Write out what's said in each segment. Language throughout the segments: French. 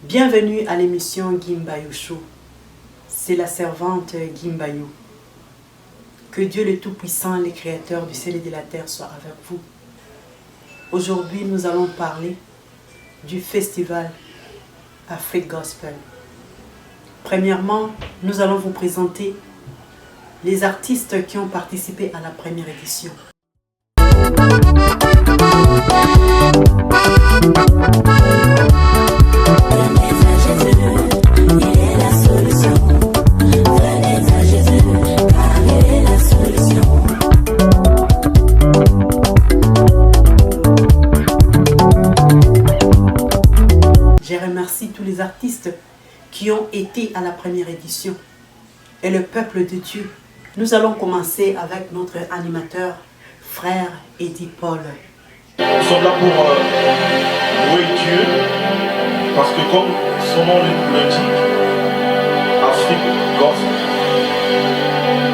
Bienvenue à l'émission Gimbayou Show. C'est la servante Gimbayou. Que Dieu le Tout-Puissant, le Créateur du ciel et de la terre, soit avec vous. Aujourd'hui, nous allons parler du festival Afrique Gospel. Premièrement, nous allons vous présenter les artistes qui ont participé à la première édition. Je remercie tous les artistes qui ont été à la première édition et le peuple de Dieu. Nous allons commencer avec notre animateur, frère Eddie Paul. Nous sommes là pour louer Dieu, parce que comme son nom le dit, Afrique Gospel.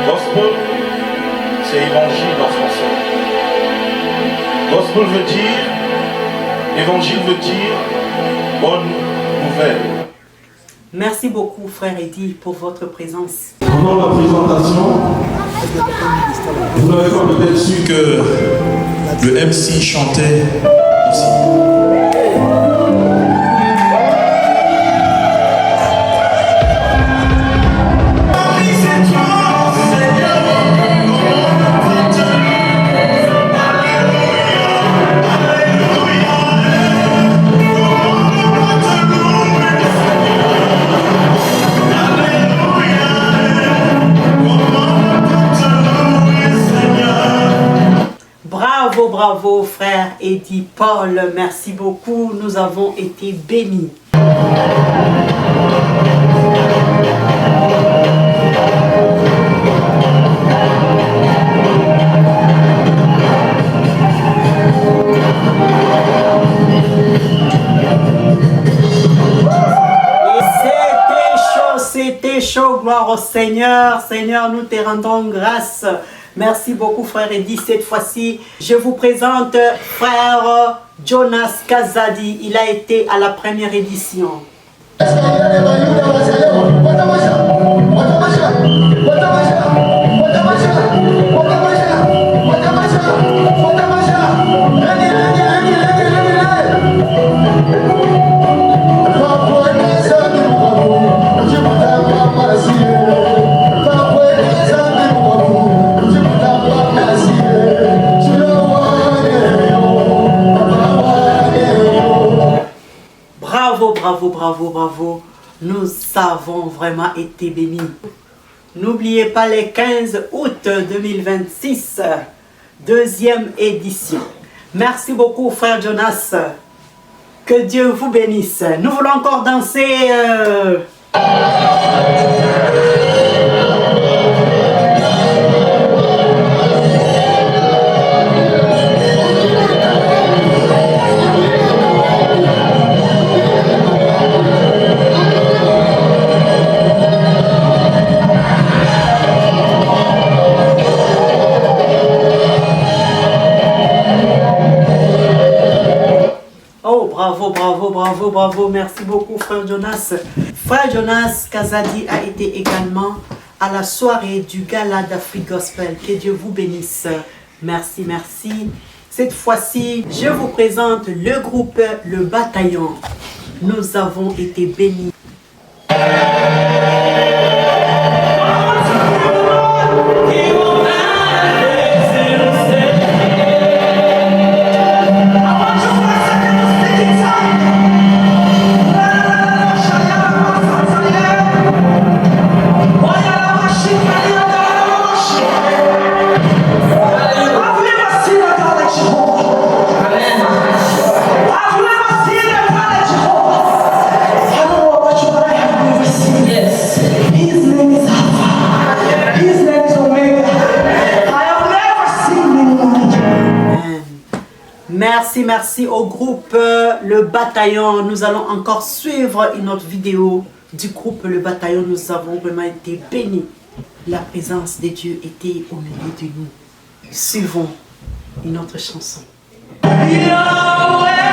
Gospel, c'est évangile en français. Gospel veut dire, évangile veut dire bonne nouvelle. Merci beaucoup, frère Eddie, pour votre présence. Pendant la présentation, vous n'avez pas peut-être su que le MC chantait ici. Bravo, bravo, frère Eddie Paul. Merci beaucoup. Nous avons été bénis. C'était chaud, gloire au Seigneur. Seigneur, nous te rendons grâce. Merci beaucoup, frère Eddie. Cette fois-ci, je vous présente frère Jonas Kazadi. Il a été à la première édition. Bravo, bravo, bravo. Nous avons vraiment été bénis. N'oubliez pas les 15 août 2026, deuxième édition. Merci beaucoup, frère Jonas. Que Dieu vous bénisse. Nous voulons encore danser. Bravo, bravo, bravo, bravo. Merci beaucoup, frère Jonas. Frère Jonas Kazadi a été également à la soirée du gala d'Afrique Gospel. Que Dieu vous bénisse. Merci, merci. Cette fois-ci, je vous présente le groupe Le Bataillon. Nous avons été bénis. Merci au groupe Le Bataillon. Nous allons encore suivre une autre vidéo du groupe Le Bataillon. Nous avons vraiment été bénis. La présence de Dieu était au milieu de nous. Suivons une autre chanson. Yahweh.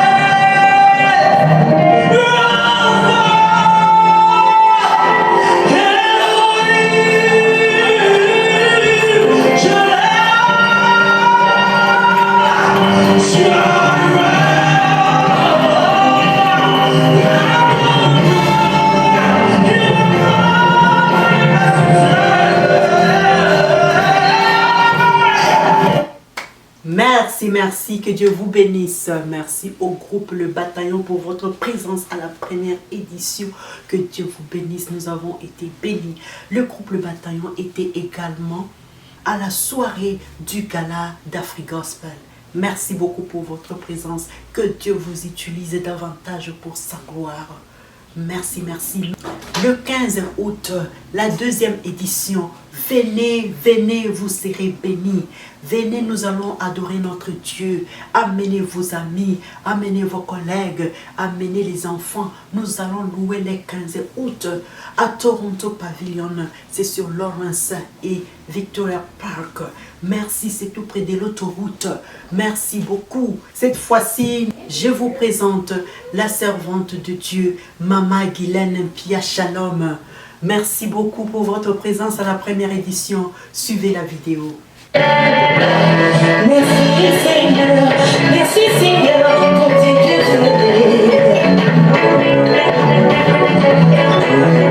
Merci, que Dieu vous bénisse. Merci au groupe Le Bataillon pour votre présence à la première édition. Que Dieu vous bénisse, nous avons été bénis. Le groupe Le Bataillon était également à la soirée du gala d'Afrigospel. Merci beaucoup pour votre présence. Que Dieu vous utilise davantage pour sa gloire. Merci, merci. Le 15 août, la deuxième édition. Venez, venez, vous serez bénis. Venez, nous allons adorer notre Dieu. Amenez vos amis, amenez vos collègues, amenez les enfants. Nous allons louer les 15 août à Toronto Pavilion. C'est sur Lawrence et Victoria Park. Merci, c'est tout près de l'autoroute. Merci beaucoup. Cette fois-ci, je vous présente la servante de Dieu, Maman Guylaine Pia Shalom. Merci beaucoup pour votre présence à la première édition. Suivez la vidéo. Merci Seigneur, pour tes dieux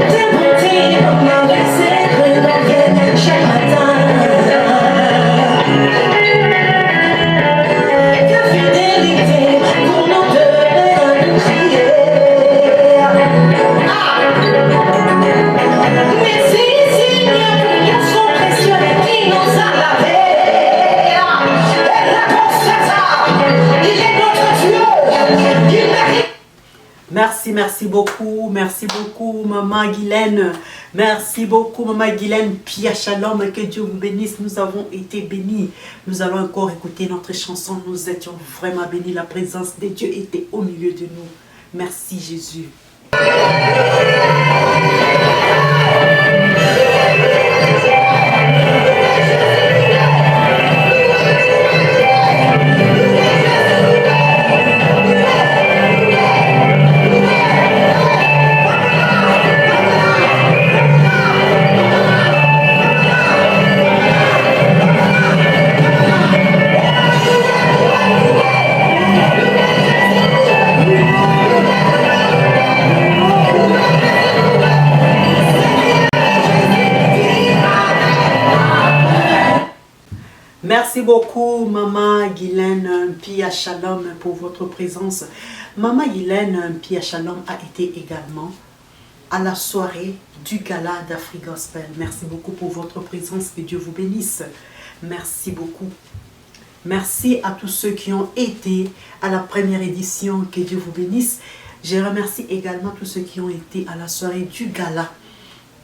ta bonté dans ma réserve reviennent chaque matin. Ta fidélité pour nous donner à nous crier. Merci Seigneur pour ton sang précieux qui nous a lavés. Merci beaucoup, Maman Guylaine. Merci beaucoup, Maman Guylaine. Pia Shalom, que Dieu vous bénisse. Nous avons été bénis. Nous allons encore écouter notre chanson. Nous étions vraiment bénis. La présence de Dieu était au milieu de nous. Merci Jésus. Merci beaucoup, Maman Guylaine Pia Shalom, pour votre présence. Maman Guylaine Pia Shalom a été également à la soirée du gala d'Afrigospel. Merci beaucoup pour votre présence. Que Dieu vous bénisse. Merci beaucoup. Merci à tous ceux qui ont été à la première édition. Que Dieu vous bénisse. Je remercie également tous ceux qui ont été à la soirée du gala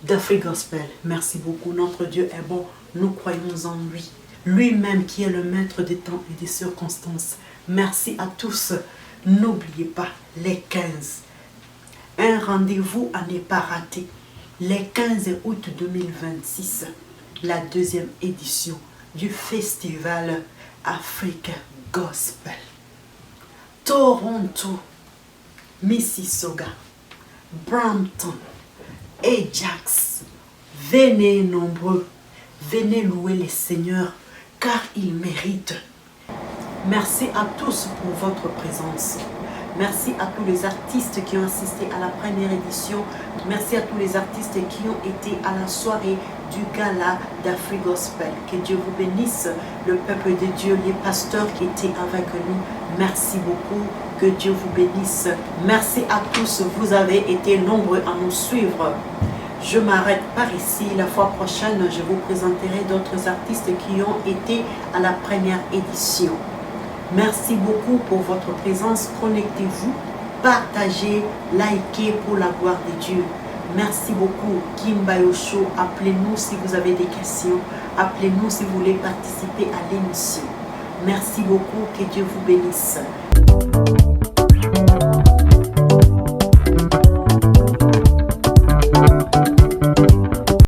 d'Afrigospel. Merci beaucoup. Notre Dieu est bon. Nous croyons en lui. Lui-même qui est le maître des temps et des circonstances. Merci à tous. N'oubliez pas les 15. Un rendez-vous à ne pas rater. Les 15 août 2026. La deuxième édition du festival Africa Gospel. Toronto, Mississauga, Brampton, Ajax. Venez nombreux. Venez louer les seigneurs car ils méritent. Merci à tous pour votre présence. Merci à tous les artistes qui ont assisté à la première édition. Merci à tous les artistes qui ont été à la soirée du gala d'Afrigospel. Que Dieu vous bénisse, le peuple de Dieu, les pasteurs qui étaient avec nous. Merci beaucoup, que Dieu vous bénisse. Merci à tous, vous avez été nombreux à nous suivre. Je m'arrête par ici. La fois prochaine, je vous présenterai d'autres artistes qui ont été à la première édition. Merci beaucoup pour votre présence. Connectez-vous, partagez, likez pour la gloire de Dieu. Merci beaucoup. Gimbayo Show, appelez-nous si vous avez des questions. Appelez-nous si vous voulez participer à l'émission. Merci beaucoup. Que Dieu vous bénisse.